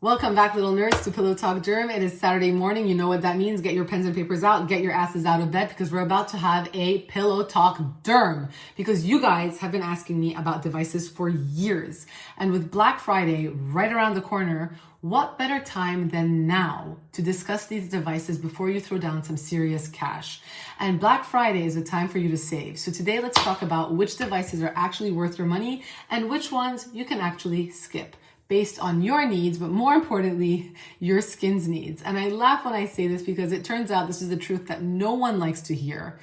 Welcome back, little nerds, to Pillow Talk Derm. It is Saturday morning. You know what that means. Get your pens and papers out. Get your asses out of bed because we're about to have a Pillow Talk Derm. Because you guys have been asking me about devices for years. And with Black Friday right around the corner, what better time than now to discuss these devices before you throw down some serious cash? And Black Friday is a time for you to save. So today let's talk about which devices are actually worth your money and which ones you can actually skip, based on your needs, but more importantly, your skin's needs. And I laugh when I say this because it turns out this is the truth that no one likes to hear.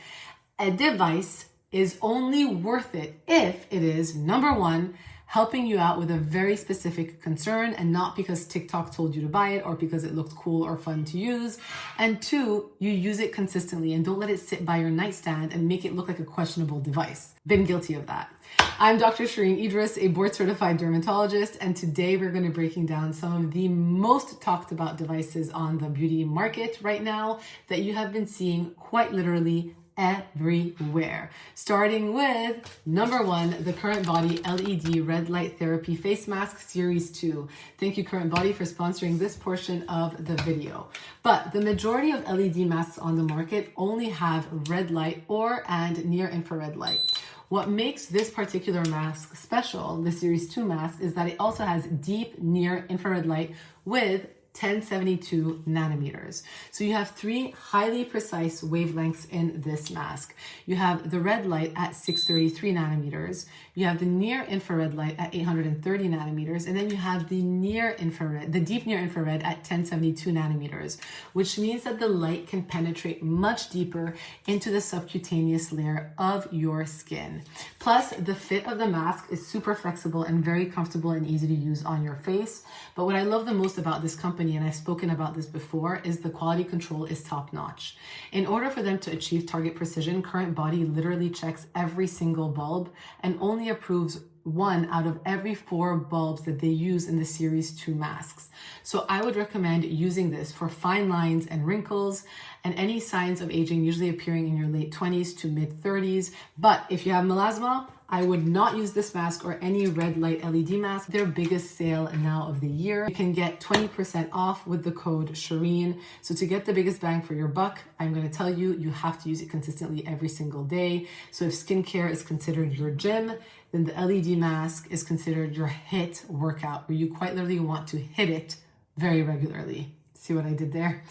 A device is only worth it if it is, number one, helping you out with a very specific concern and not because TikTok told you to buy it or because it looked cool or fun to use. And two, you use it consistently and don't let it sit by your nightstand and make it look like a questionable device. Been guilty of that. I'm Dr. Shereene Idriss, a board-certified dermatologist, and today we're going to be breaking down some of the most talked about devices on the beauty market right now that you have been seeing quite literally everywhere. Starting with number one, the CurrentBody LED Red Light Therapy Face Mask Series 2. Thank you, CurrentBody, for sponsoring this portion of the video. But the majority of LED masks on the market only have red light and near infrared light. What makes this particular mask special, the Series 2 mask, is that it also has deep near infrared light with 1072 nanometers. So you have three highly precise wavelengths in this mask. You have the red light at 633 nanometers. You have the near infrared light at 830 nanometers. And then you have the near infrared, the deep near infrared at 1072 nanometers, which means that the light can penetrate much deeper into the subcutaneous layer of your skin. Plus, the fit of the mask is super flexible and very comfortable and easy to use on your face. But what I love the most about this company, and I've spoken about this before, is the quality control is top notch. In order for them to achieve target precision, CurrentBody literally checks every single bulb and only approves 1 out of every 4 bulbs that they use in the Series 2 masks. So I would recommend using this for fine lines and wrinkles and any signs of aging usually appearing in your late 20s to mid 30s. But if you have melasma, I would not use this mask or any red light LED mask. Their biggest sale now of the year. You can get 20% off with the code Shereene. So to get the biggest bang for your buck, I'm going to tell you, you have to use it consistently every single day. So if skincare is considered your gym, then the LED mask is considered your HIIT workout, where you quite literally want to hit it very regularly. See what I did there?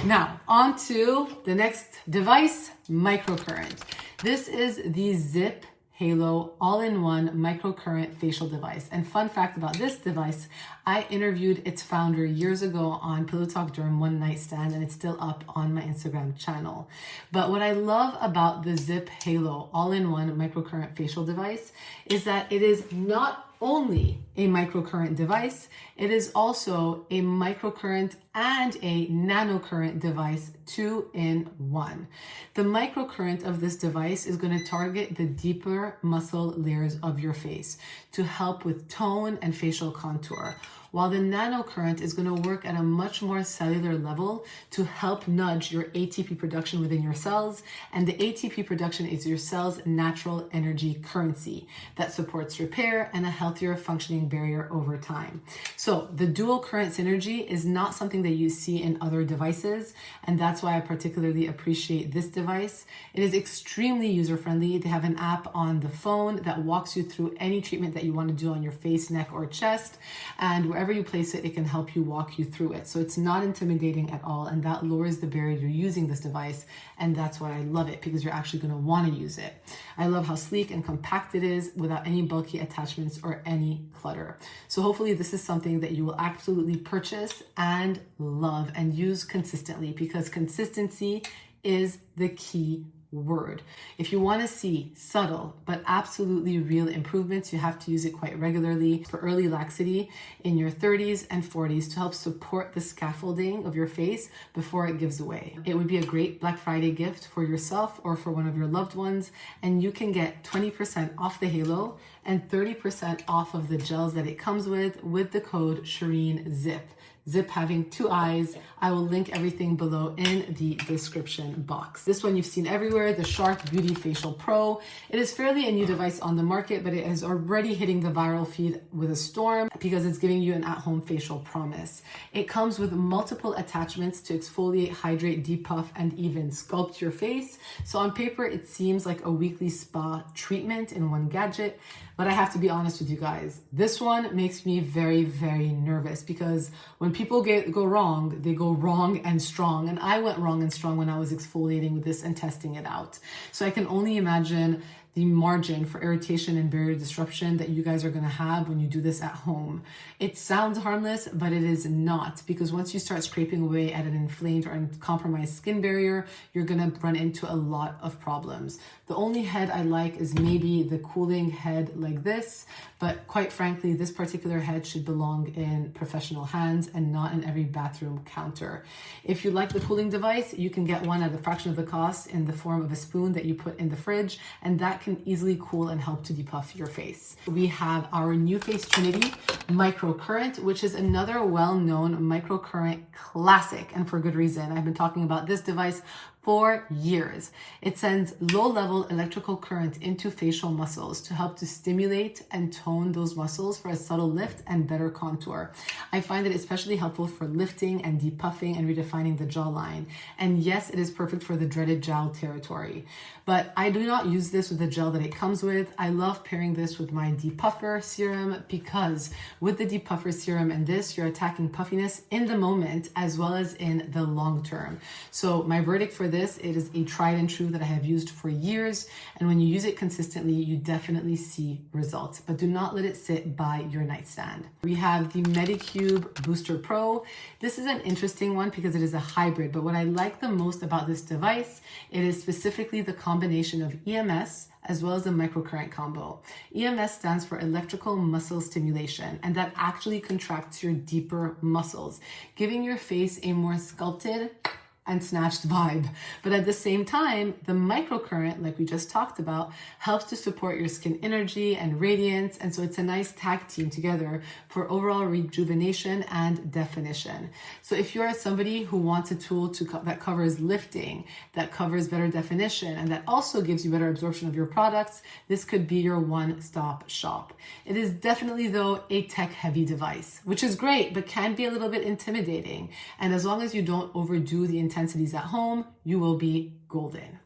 Now, on to the next device, microcurrent. This is the ZIIP HALO all-in-one microcurrent facial device. And fun fact about this device, I interviewed its founder years ago on Pillow Talk Derm One Night Stand, and it's still up on my Instagram channel. But what I love about the ZIIP HALO all-in-one microcurrent facial device is that it is not only a microcurrent device, it is also a microcurrent and a nanocurrent device, 2 in 1. The microcurrent of this device is going to target the deeper muscle layers of your face to help with tone and facial contour, while the nanocurrent is going to work at a much more cellular level to help nudge your ATP production within your cells. And the ATP production is your cell's natural energy currency that supports repair and a healthier functioning barrier over time. So the dual current synergy is not something that you see in other devices, and that's why I particularly appreciate this device. It is extremely user-friendly. They have an app on the phone that walks you through any treatment that you want to do on your face, neck, or chest, and wherever you place it, it can help you walk you through it. So it's not intimidating at all, and that lowers the barrier to using this device, and that's why I love it, because you're actually going to want to use it. I love how sleek and compact it is without any bulky attachments or any clutter. So hopefully this is something that you will absolutely purchase and love and use consistently, because consistency is the key word. If you want to see subtle but absolutely real improvements, you have to use it quite regularly for early laxity in your 30s and 40s to help support the scaffolding of your face before it gives away. It would be a great Black Friday gift for yourself or for one of your loved ones, and you can get 20% off the Halo and 30% off of the gels that it comes with the code Shereene ZIIP. ZIIP having 2 eyes. I will link everything below in the description box. This one you've seen everywhere, the Shark Beauty Facial Pro. It is fairly a new device on the market, but it is already hitting the viral feed with a storm because it's giving you an at-home facial promise. It comes with multiple attachments to exfoliate, hydrate, depuff, and even sculpt your face. So on paper, it seems like a weekly spa treatment in one gadget. But I have to be honest with you guys, this one makes me very, very nervous because when people go wrong, they go wrong and strong. And I went wrong and strong when I was exfoliating with this and testing it out. So I can only imagine the margin for irritation and barrier disruption that you guys are going to have when you do this at home. It sounds harmless, but it is not, because once you start scraping away at an inflamed or compromised skin barrier, you're going to run into a lot of problems. The only head I like is maybe the cooling head like this, but quite frankly, this particular head should belong in professional hands and not in every bathroom counter. If you like the cooling device, you can get one at a fraction of the cost in the form of a spoon that you put in the fridge, and that can easily cool and help to depuff your face. We have our NuFace Trinity microcurrent, which is another well-known microcurrent classic, and for good reason. I've been talking about this device for years. It sends low-level electrical current into facial muscles to help to stimulate and tone those muscles for a subtle lift and better contour. I find it especially helpful for lifting and depuffing and redefining the jawline. And yes, it is perfect for the dreaded jowl territory. But I do not use this with the gel that it comes with. I love pairing this with my depuffer serum because with the depuffer serum and this, you're attacking puffiness in the moment as well as in the long term. So my verdict for this, it is a tried and true that I have used for years. And when you use it consistently, you definitely see results, but do not let it sit by your nightstand. We have the Medicube Booster Pro. This is an interesting one because it is a hybrid, but what I like the most about this device, it is specifically the combination of EMS as well as the microcurrent combo. EMS stands for electrical muscle stimulation, and that actually contracts your deeper muscles, giving your face a more sculpted and snatched vibe. But at the same time, the microcurrent, like we just talked about, helps to support your skin energy and radiance. And so it's a nice tag team together for overall rejuvenation and definition. So if you're somebody who wants a tool that covers lifting, that covers better definition, and that also gives you better absorption of your products, this could be your one-stop shop. It is definitely, though, a tech-heavy device, which is great, but can be a little bit intimidating. And as long as you don't overdo the intensities at home, you will be golden.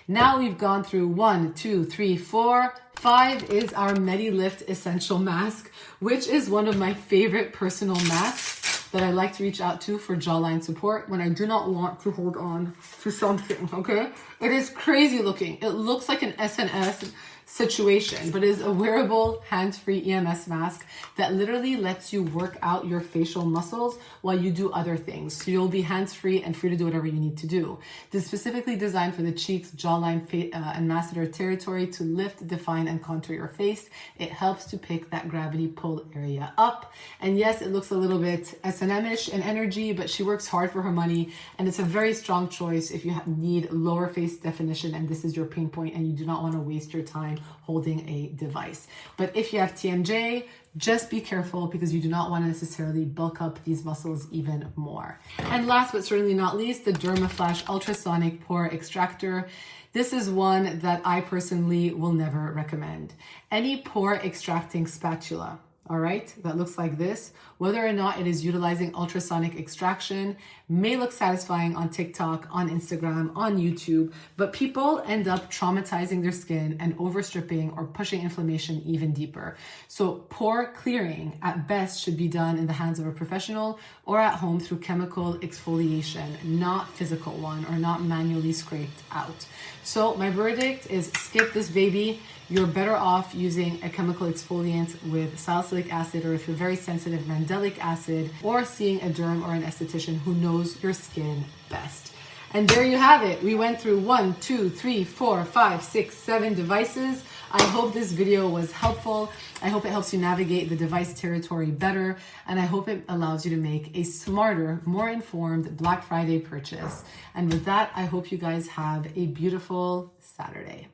Now we've gone through 1, 2, 3, 4, 5 is our Medi Lift Essential Mask, which is one of my favorite personal masks that I like to reach out to for jawline support when I do not want to hold on to something, okay? It is crazy looking. It looks like an SNS situation, but it is a wearable hands-free EMS mask that literally lets you work out your facial muscles while you do other things. So you'll be hands-free and free to do whatever you need to do. This is specifically designed for the cheeks, jawline, and masseter territory to lift, define, and contour your face. It helps to pick that gravity pull area up. And yes, it looks a little bit S&M-ish in energy, but she works hard for her money, and it's a very strong choice if you need lower face definition and this is your pain point and you do not want to waste your time holding a device. But if you have TMJ, just be careful because you do not want to necessarily bulk up these muscles even more. And last but certainly not least, the dermaflash ultrasonic pore extractor. This is one that I personally will never recommend. Any pore extracting spatula, all right, that looks like this, whether or not it is utilizing ultrasonic extraction, may look satisfying on TikTok, on Instagram, on YouTube, but people end up traumatizing their skin and overstripping or pushing inflammation even deeper. So pore clearing at best should be done in the hands of a professional or at home through chemical exfoliation, not physical one or not manually scraped out. So my verdict is skip this baby. You're better off using a chemical exfoliant with salicylic acid, or if you're very sensitive, mandelic acid, or seeing a derm or an esthetician who knows your skin best. And there you have it. We went through 1, 2, 3, 4, 5, 6, 7 devices. I hope this video was helpful. I hope it helps you navigate the device territory better. And I hope it allows you to make a smarter, more informed Black Friday purchase. And with that, I hope you guys have a beautiful Saturday.